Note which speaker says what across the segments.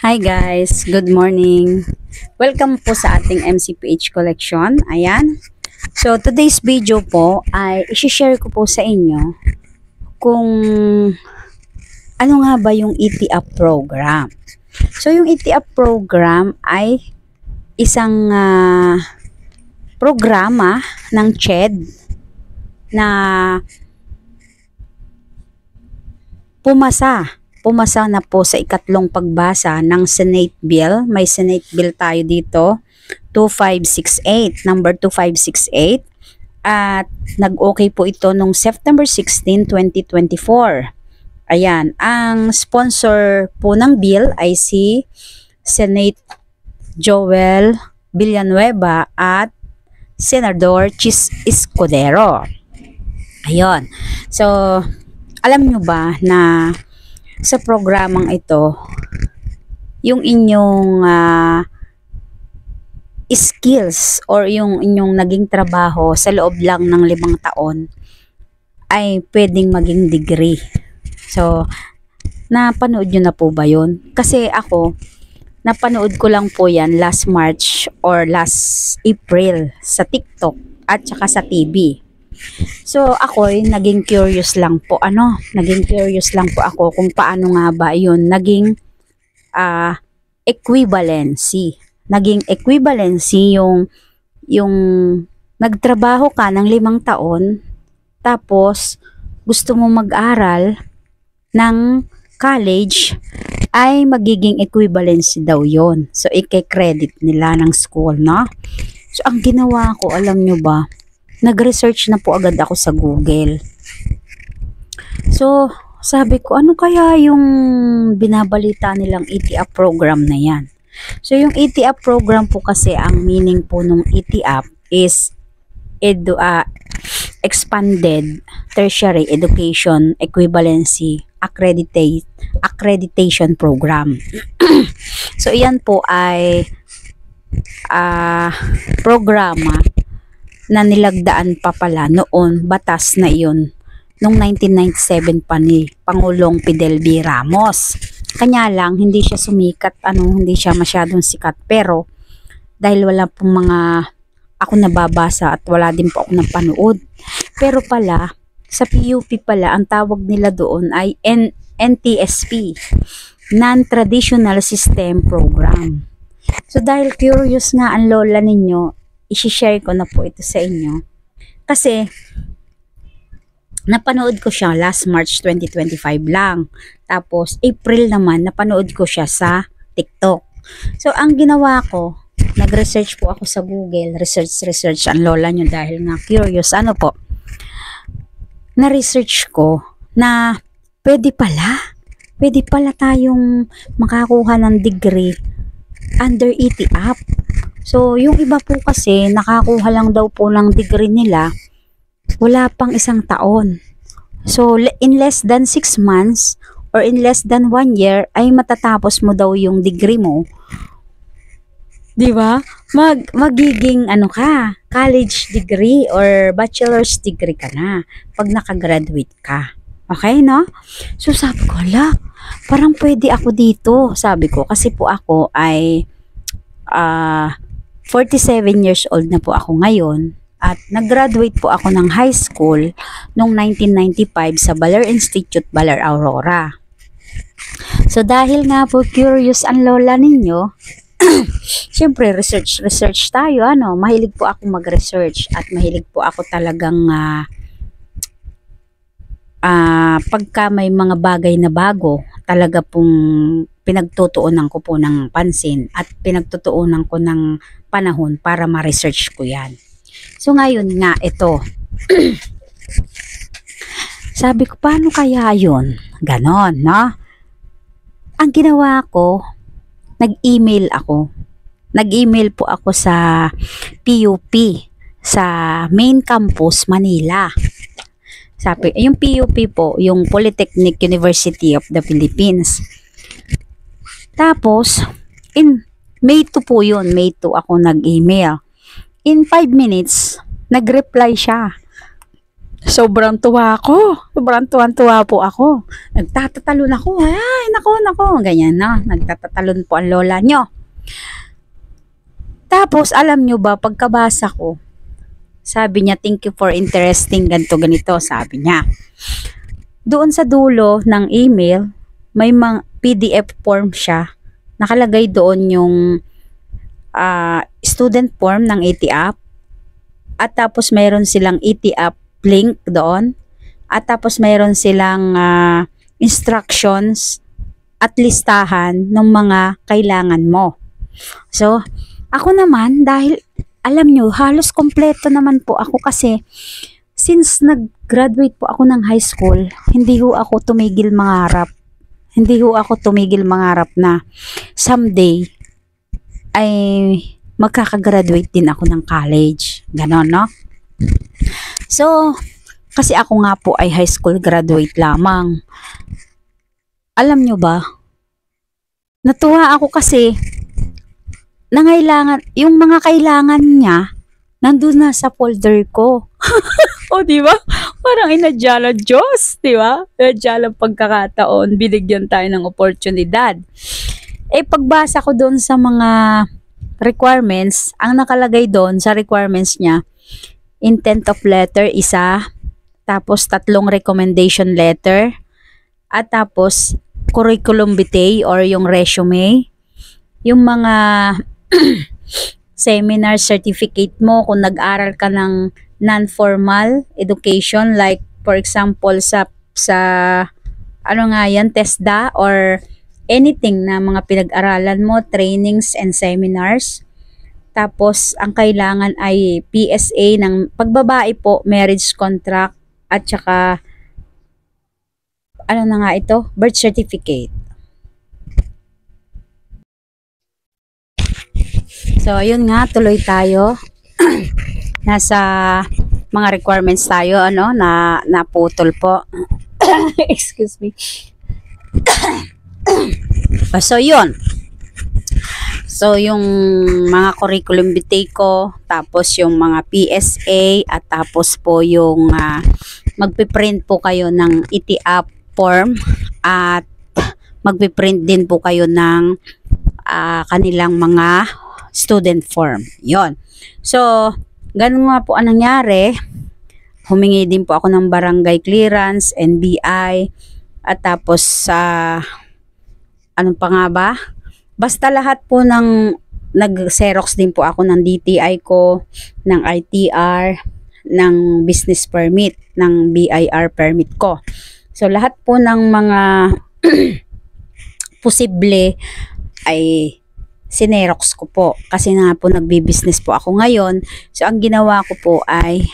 Speaker 1: Hi guys, good morning. Welcome po sa ating MCPH collection. Ayan. So today's video po ay i-share ko po sa inyo kung ano nga ba yung ETAP program. So yung ETAP program ay isang programa ng CHED na pumasa na po sa ikatlong pagbasa ng Senate Bill. May Senate Bill tayo dito, 2568, number 2568. At nag-okay po ito nung September 16, 2024. Ayan, ang sponsor po ng bill ay si Senate Joel Villanueva at Senador Chis Escudero. Ayun. So, alam nyo ba na sa programang ito, yung inyong skills or yung inyong naging trabaho sa loob lang ng 5 taon ay pwedeng maging degree. So, napanood nyo na po ba yun? Kasi ako, napanood ko lang po yan last March or last April sa TikTok at saka sa TV. So ako naging curious lang po ako kung paano nga ba yun naging equivalency. Naging equivalency yung nagtrabaho ka ng 5 taon tapos gusto mo mag-aral ng college ay magiging equivalency daw yon. So i-credit nila ng school, no? So ang ginawa ko, alam nyo ba, nag-research na po agad ako sa Google. So, sabi ko, ano kaya yung binabalita nilang ETAP program na yan? So, yung ETAP program po kasi, ang meaning po ng ETAP is Expanded Tertiary Education Equivalency Accreditation Program. So, iyan po ay programa na nilagdaan pa pala noon, batas na iyon noong 1997 pa ni Pangulong Fidel V. Ramos. Kanya lang hindi siya sumikat, hindi siya masyadong sikat, pero dahil wala pong mga ako nababasa at wala din po ako napanood. Pero pala sa PUP pala ang tawag nila doon ay NTSP, Non-Traditional System Program. So dahil curious nga ang lola ninyo, i-share ko na po ito sa inyo. Kasi, napanood ko siya last March 2025 lang. Tapos, April naman, napanood ko siya sa TikTok. So, ang ginawa ko, nag-research po ako sa Google. Research ang lola nyo dahil nga curious. Ano po? Na-research ko na pwede pala tayong makakuha ng degree under ETAP. So, yung iba po kasi, nakakuha lang daw po ng degree nila, wala pang 1 taon. So, in less than 6 months, or in less than 1 year, ay matatapos mo daw yung degree mo. Diba? Magiging, college degree or bachelor's degree ka na, pag nakagraduate ka. Okay, no? So, sabi ko, parang pwede ako dito, sabi ko, kasi po ako ay, 47 years old na po ako ngayon at nag-graduate po ako ng high school noong 1995 sa Baler Institute, Baler, Aurora. So dahil nga po curious ang lola ninyo, syempre research tayo, mahilig po ako mag-research at mahilig po ako talagang pagka may mga bagay na bago, talaga pong pinagtutuunan ko po ng pansin at pinagtutuunan ko ng panahon para ma-research ko yan. So ngayon nga ito, sabi ko, paano kaya yun? Ganon, no? Ang ginawa ko, nag-email po ako sa PUP, sa main campus Manila. Sabi, yung PUP po, yung Polytechnic University of the Philippines. Tapos, in May 2 po yun, May 2 ako nag-email. In 5 minutes, nag-reply siya. Sobrang tuwa ako. Sobrang tuwan-tuwa po ako. Nagtatatalon ako. Ay, nako. Ganyan na. Nagtatatalon po ang lola nyo. Tapos, alam nyo ba, pagkabasa ko, sabi niya, thank you for interesting ganito, sabi niya. Doon sa dulo ng email, may mga PDF form siya. Nakalagay doon yung student form ng ETAP. At tapos mayroon silang ETAP link doon. At tapos mayroon silang instructions at listahan ng mga kailangan mo. So, ako naman, dahil alam nyo, halos kompleto naman po ako kasi since nag-graduate po ako ng high school, hindi ho ako tumigil mangarap. Hindi ho ako tumigil mangarap na someday ay magkakagraduate din ako ng college. Ganon, no? So, kasi ako nga po ay high school graduate lamang. Alam nyo ba, natuwa ako kasi yung mga kailangan niya, nandun na sa folder ko. O, di ba? Parang inadyala Diyos, di ba? Inadyala pagkakataon, binigyan tayo ng oportunidad. Eh, pagbasa ko doon sa mga requirements, ang nakalagay doon sa requirements niya, intent of letter, isa, tapos 3 recommendation letter, at tapos curriculum vitae or yung resume, yung mga seminar certificate mo kung nag-aral ka ng non-formal education, like for example sa ano nga yan, TESDA or anything na mga pinag-aralan mo, trainings and seminars. Tapos ang kailangan ay PSA ng pagbabae po, marriage contract, at saka ano na nga ito, birth certificate. So, ayun nga, tuloy tayo. Nasa mga requirements tayo, ano, na naputol po. Excuse me. So, yun. So, yung mga curriculum vitae ko, tapos yung mga PSA, at tapos po yung magpiprint po kayo ng ETAP form, at magpiprint din po kayo ng kanilang mga student form. Yon. So, ganun nga po ang nangyari. Humingi din po ako ng barangay clearance, NBI, at tapos ano pa nga ba? Basta lahat po ng nag-xerox din po ako ng DTI ko, ng ITR, ng business permit, ng BIR permit ko. So, lahat po ng mga posible ay sinerox ko po. Kasi nga po nagbi-business po ako ngayon. So, ang ginawa ko po ay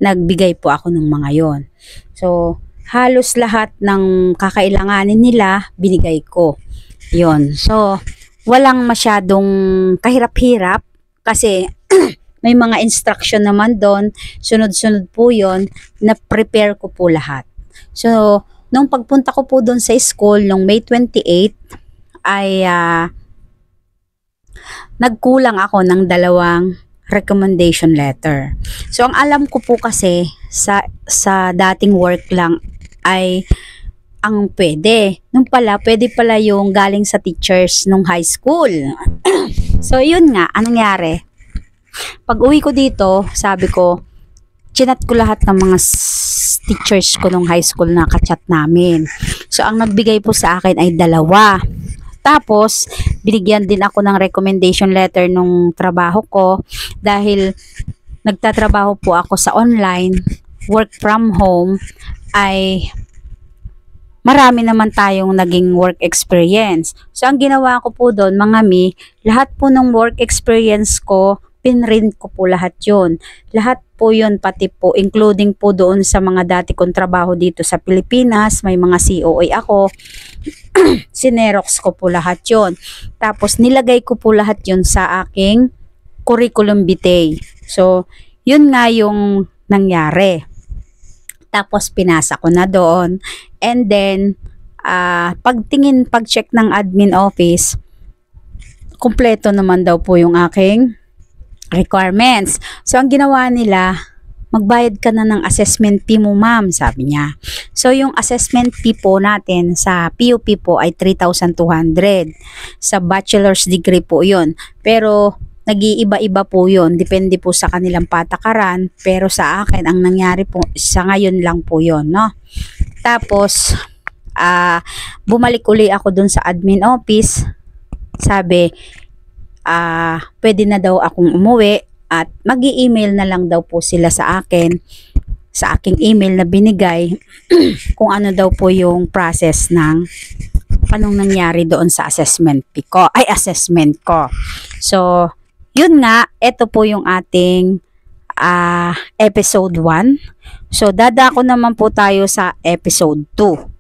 Speaker 1: nagbigay po ako ng mga yon. So, halos lahat ng kakailanganin nila, binigay ko. Yon. So, walang masyadong kahirap-hirap kasi may mga instruction naman doon. Sunod-sunod po yon, na-prepare ko po lahat. So, nung pagpunta ko po doon sa school, nung May 28, ay nagkulang ako ng 2 recommendation letter. So, ang alam ko po kasi sa dating work lang ay ang pwede. Nung pala, pwede pala yung galing sa teachers nung high school. So, yun nga, anong nangyari? Pag uwi ko dito, sabi ko, chinat ko lahat ng mga teachers ko nung high school na kachat namin. So, ang nagbigay po sa akin ay 2. Tapos, binigyan din ako ng recommendation letter nung trabaho ko dahil nagtatrabaho po ako sa online, work from home, ay marami naman tayong naging work experience. So, ang ginawa ko po doon, mga lahat po ng work experience ko, pinrint ko po lahat yun. Lahat po yun, pati po, including po doon sa mga dati kong trabaho dito sa Pilipinas, may mga COA ako, sinerox ko po lahat yun. Tapos, nilagay ko po lahat yun sa aking curriculum vitae. So, yun nga yung nangyari. Tapos, pinasa ko na doon. And then, pag-check ng admin office, kumpleto naman daw po yung aking requirements. So, ang ginawa nila, magbayad ka na ng assessment fee mo ma'am, sabi niya. So yung assessment fee po natin sa PUP po ay 3,200. Sa bachelor's degree po yun. Pero nag-iiba-iba po yun. Depende po sa kanilang patakaran. Pero sa akin, ang nangyari po sa ngayon lang po yun, no? Tapos, bumalik uli ako dun sa admin office. Sabi, pwede na daw akong umuwi at mag-i-email na lang daw po sila sa akin, sa aking email na binigay, kung ano daw po yung process ng anong nangyari doon sa assessment ko. So, yun nga, ito po yung ating episode 1. So, dadako naman po tayo sa episode 2.